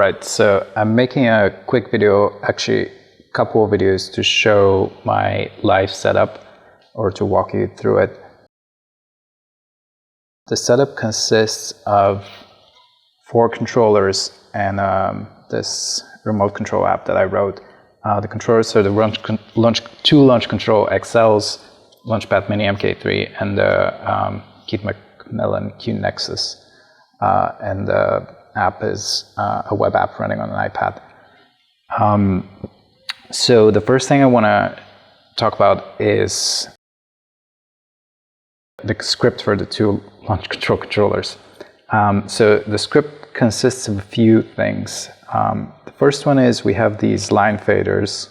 Alright, so I'm making a quick video, actually a couple of videos to show my live setup or to walk you through it. The setup consists of 4 controllers and this remote control app that I wrote. The controllers are the two Launch Control XLs, Launchpad Mini MK3, and the QuNexus. And the app is a web app running on an iPad. So the first thing I want to talk about is the script for the 2 Launch Control controllers. So the script consists of a few things. The first one is we have these line faders,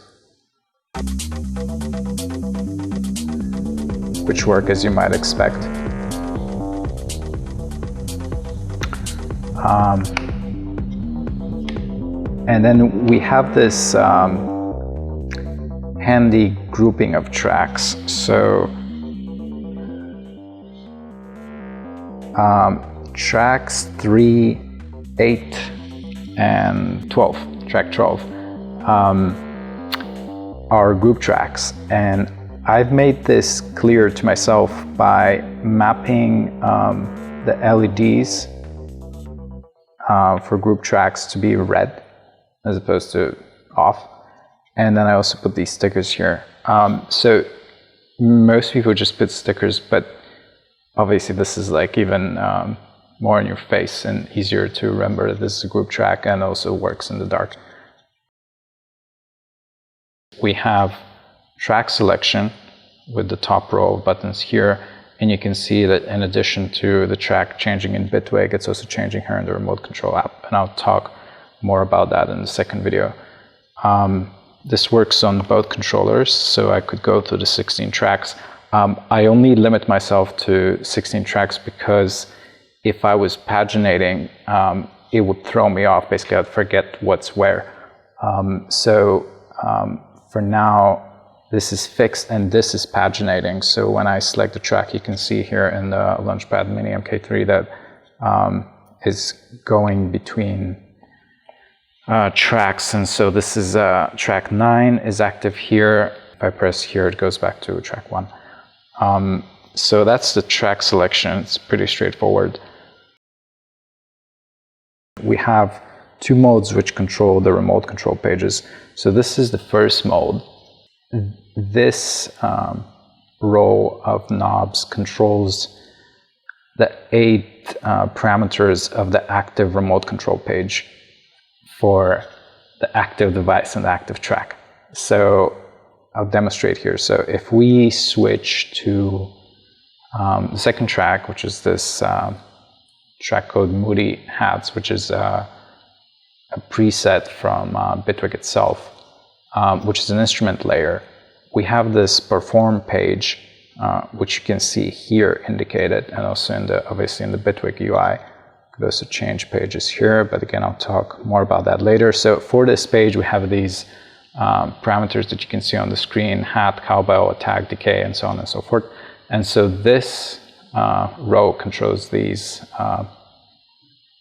which work as you might expect. And then we have this handy grouping of tracks. So tracks 3, 8, and 12, track 12, are group tracks. And I've made this clear to myself by mapping the LEDs for group tracks to be red as opposed to off. And then I also put these stickers here. So most people just put stickers, but obviously this is like even more in your face and easier to remember that this is a group track and also works in the dark. We have track selection with the top row of buttons here, and you can see that in addition to the track changing in Bitwig, it's also changing here in the remote control app, and I'll talk more about that in the second video. This works on both controllers, so I could go through the 16 tracks. I only limit myself to 16 tracks because if I was paginating, it would throw me off. Basically, I'd forget what's where. For now, this is fixed and this is paginating. So when I select the track, you can see here in the Launchpad Mini MK3 that is going between tracks. And so this is track 9 is active here. If I press here, it goes back to track 1. So that's the track selection. It's pretty straightforward. We have 2 modes which control the remote control pages. So this is the first mode. This row of knobs controls the 8 parameters of the active remote control page for the active device and the active track. So I'll demonstrate here. So if we switch to the second track, which is this track code Moody Hats, which is a preset from Bitwig itself, which is an instrument layer, we have this perform page, which you can see here indicated, and also in the obviously in the Bitwig UI. You could also change pages here, but again, I'll talk more about that later. So for this page, we have these parameters that you can see on the screen: hat, cowbell, attack, decay, and so on and so forth. And so this row controls these,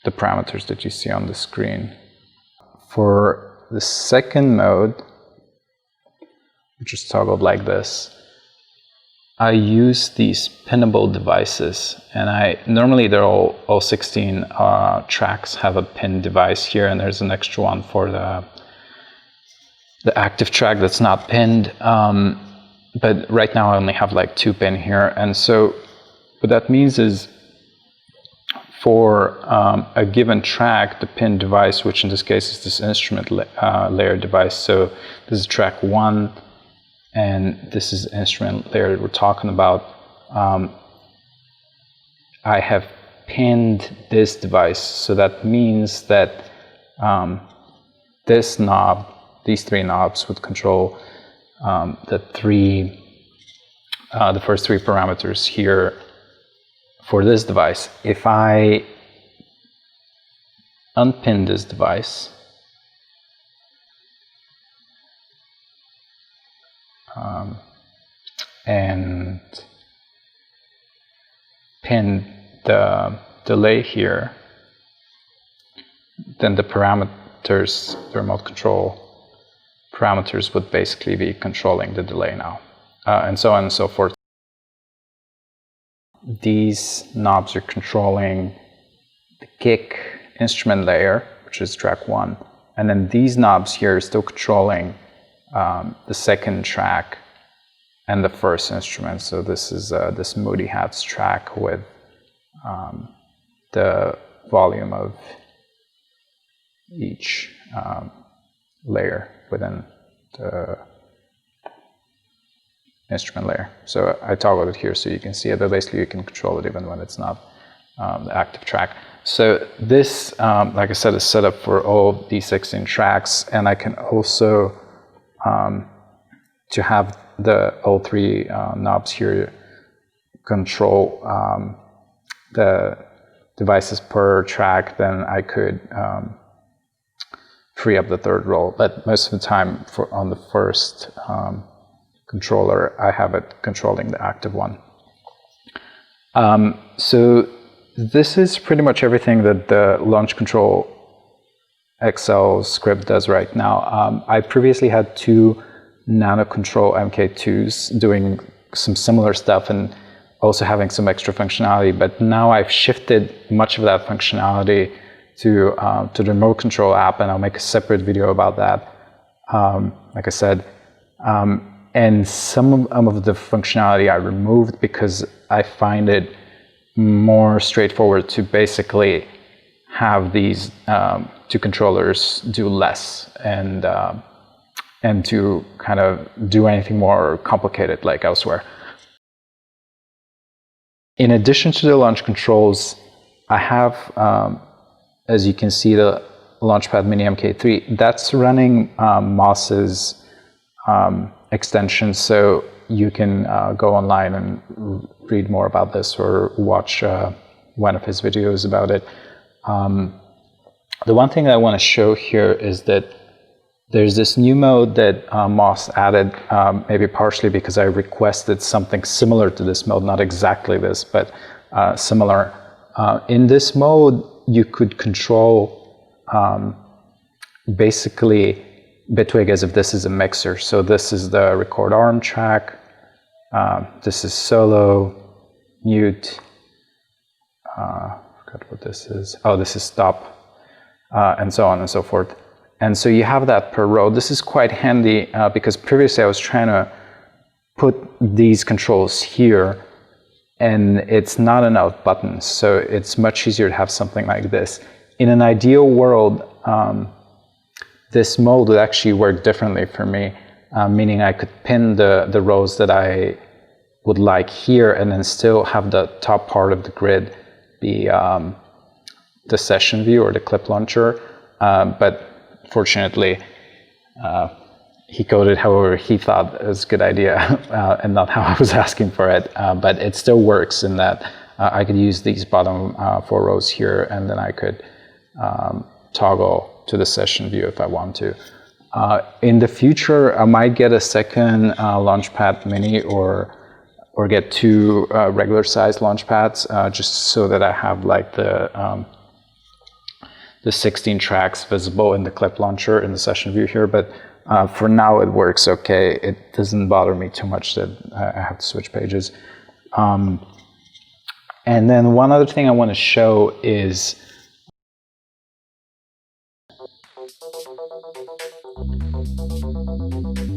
the parameters that you see on the screen. For the second mode, which is toggled like this, I use these pinnable devices, and normally they're all 16 tracks have a pin device here, and there's an extra one for the active track that's not pinned. But right now I only have like 2 pin here, and so what that means is for a given track, the pin device, which in this case is this instrument layer device. So this is track 1, and this is the instrument layer that we're talking about. I have pinned this device, so that means that this knob, these 3 knobs would control the first 3 parameters here for this device. If I unpin this device, and pin the delay here, then the the remote control parameters would basically be controlling the delay now, and so on and so forth. These knobs are controlling the kick instrument layer, which is track 1, and then these knobs here are still controlling the second track and the first instrument. So this is this Moody Hats track with the volume of each layer within the instrument layer. So I toggled it here so you can see it, but basically you can control it even when it's not the active track. So this, like I said, is set up for all these 16 tracks, and I can also to have all 3 knobs here control the devices per track, then I could free up the third roll. But most of the time on the first controller, I have it controlling the active one. So this is pretty much everything that the Launch Control XL script does right now. I previously had 2 Nano Control MK2s doing some similar stuff and also having some extra functionality, but now I've shifted much of that functionality to the remote control app, and I'll make a separate video about that, like I said. And some of the functionality I removed because I find it more straightforward to basically have these 2 controllers do less and to kind of do anything more complicated like elsewhere. In addition to the launch controls, I have, as you can see, the Launchpad Mini MK3. That's running Moss's extension, so you can go online and read more about this or watch one of his videos about it. The one thing I want to show here is that there's this new mode that Moss added, maybe partially because I requested something similar to this mode, not exactly this, but similar. In this mode, you could control basically Bitwig as if this is a mixer. So this is the record arm track, this is solo, mute, I forgot what this is. Oh, this is stop, and so on and so forth. And so you have that per row. This is quite handy because previously I was trying to put these controls here and it's not enough buttons. So it's much easier to have something like this. In an ideal world, this mode would actually work differently for me, meaning I could pin the rows that I would like here and then still have the top part of the grid be the session view or the clip launcher. But fortunately, he coded however he thought it was a good idea and not how I was asking for it. But it still works in that I could use these bottom 4 rows here, and then I could toggle to the session view if I want to. In the future, I might get a second Launchpad Mini or get 2 regular sized Launchpads just so that I have like the 16 tracks visible in the clip launcher in the session view here, but for now it works okay. It doesn't bother me too much that I have to switch pages. And then one other thing I want to show is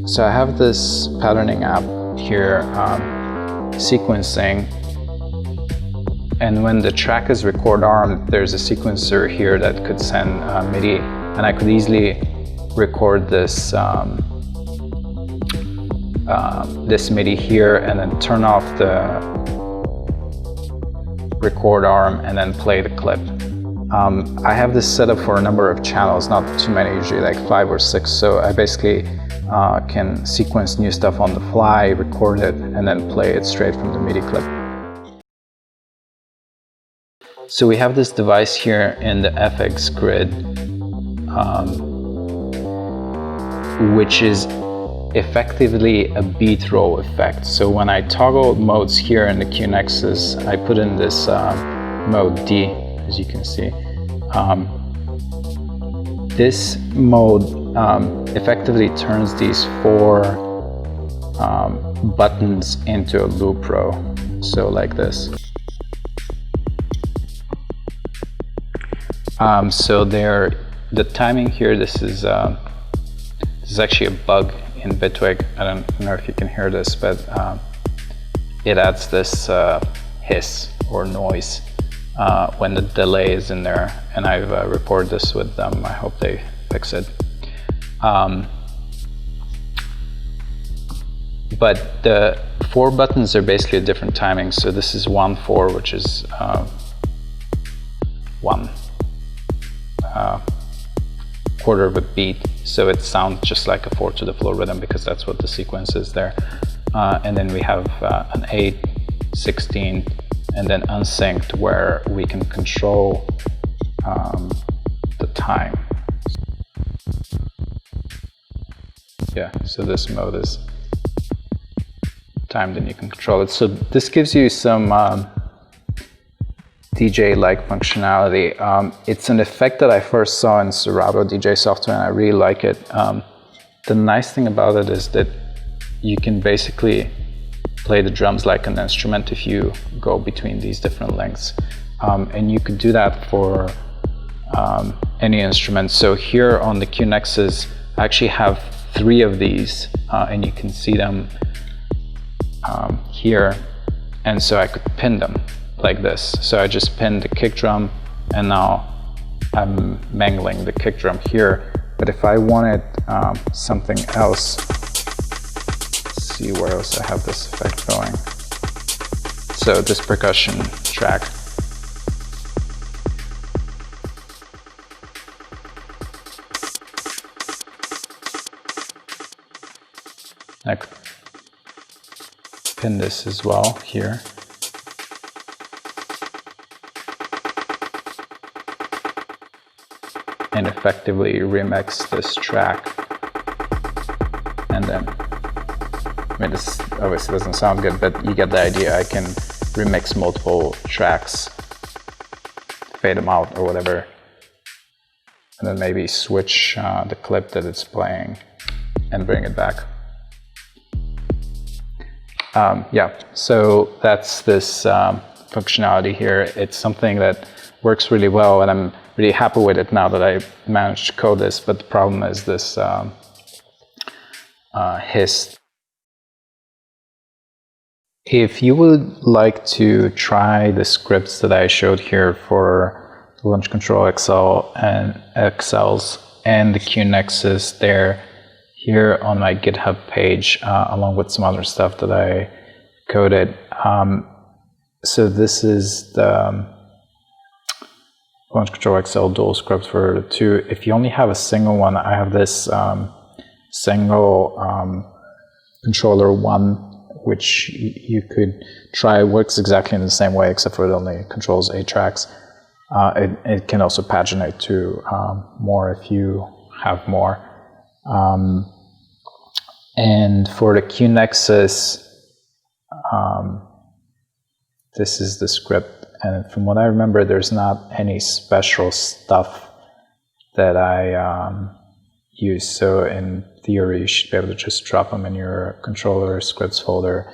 so I have this patterning app here, sequencing. And when the track is record armed, there's a sequencer here that could send MIDI, and I could easily record this this MIDI here and then turn off the record arm and then play the clip. I have this set up for a number of channels, not too many, usually like 5 or 6, so I basically can sequence new stuff on the fly, record it, and then play it straight from the MIDI clip. So we have this device here in the FX grid, which is effectively a beat roll effect. So when I toggle modes here in the QuNexus, I put in this mode D, as you can see. This mode effectively turns these 4 buttons into a loop row, so like this. So the timing here, this is actually a bug in Bitwig. I don't know if you can hear this, but it adds this hiss or noise when the delay is in there, and I've reported this with them. I hope they fix it. But the 4 buttons are basically a different timing. So this is 1/4, which is 1 quarter of a beat. So it sounds just like a 4 to the floor rhythm because that's what the sequence is there. And then we have an 8, 16, and then unsynced, where we can control the time. Yeah, so this mode is timed and you can control it. So this gives you some DJ-like functionality. It's an effect that I first saw in Serato DJ software, and I really like it. The nice thing about it is that you can basically play the drums like an instrument if you go between these different lengths. And you could do that for any instrument. So here on the QuNexus, I actually have 3 of these, and you can see them here. And so I could pin them like this. So I just pinned the kick drum, and now I'm mangling the kick drum here. But if I wanted something else, let's see where else I have this effect going. So this percussion track. I could pin this as well here. And effectively remix this track. And then, I mean, this obviously doesn't sound good, but you get the idea. I can remix multiple tracks, fade them out or whatever, and then maybe switch the clip that it's playing and bring it back. Yeah, so that's this functionality here. It's something that works really well, and I'm really happy with it now that I managed to code this, but the problem is this hiss. If you would like to try the scripts that I showed here for the Launch Control XL and XLs and the QuNexus, they're here on my GitHub page, along with some other stuff that I coded. So this is the Launch Control XL dual script for the 2. If you only have a single one, I have this single controller 1, which you could try. It works exactly in the same way, except for it only controls 8 tracks. It can also paginate to more if you have more. And for the QuNexus, this is the script. And from what I remember, there's not any special stuff that I use. So in theory, you should be able to just drop them in your controller scripts folder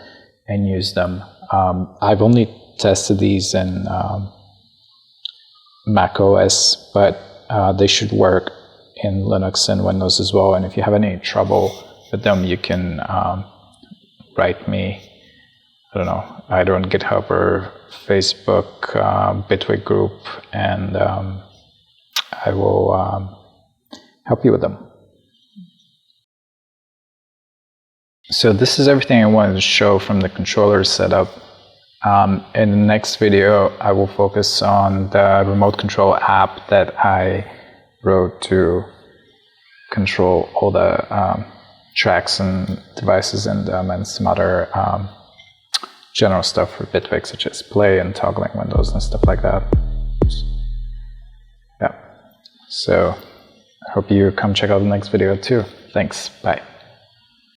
and use them. I've only tested these in Mac OS, but they should work in Linux and Windows as well. And if you have any trouble with them, you can write me, I don't know, either on GitHub or Facebook, Bitwig group, and I will help you with them. So this is everything I wanted to show from the controller setup. In the next video, I will focus on the remote control app that I wrote to control all the tracks and devices in them, and some other general stuff for Bitwig, such as play and toggling windows and stuff like that. Yeah. So I hope you come check out the next video too. Thanks. Bye.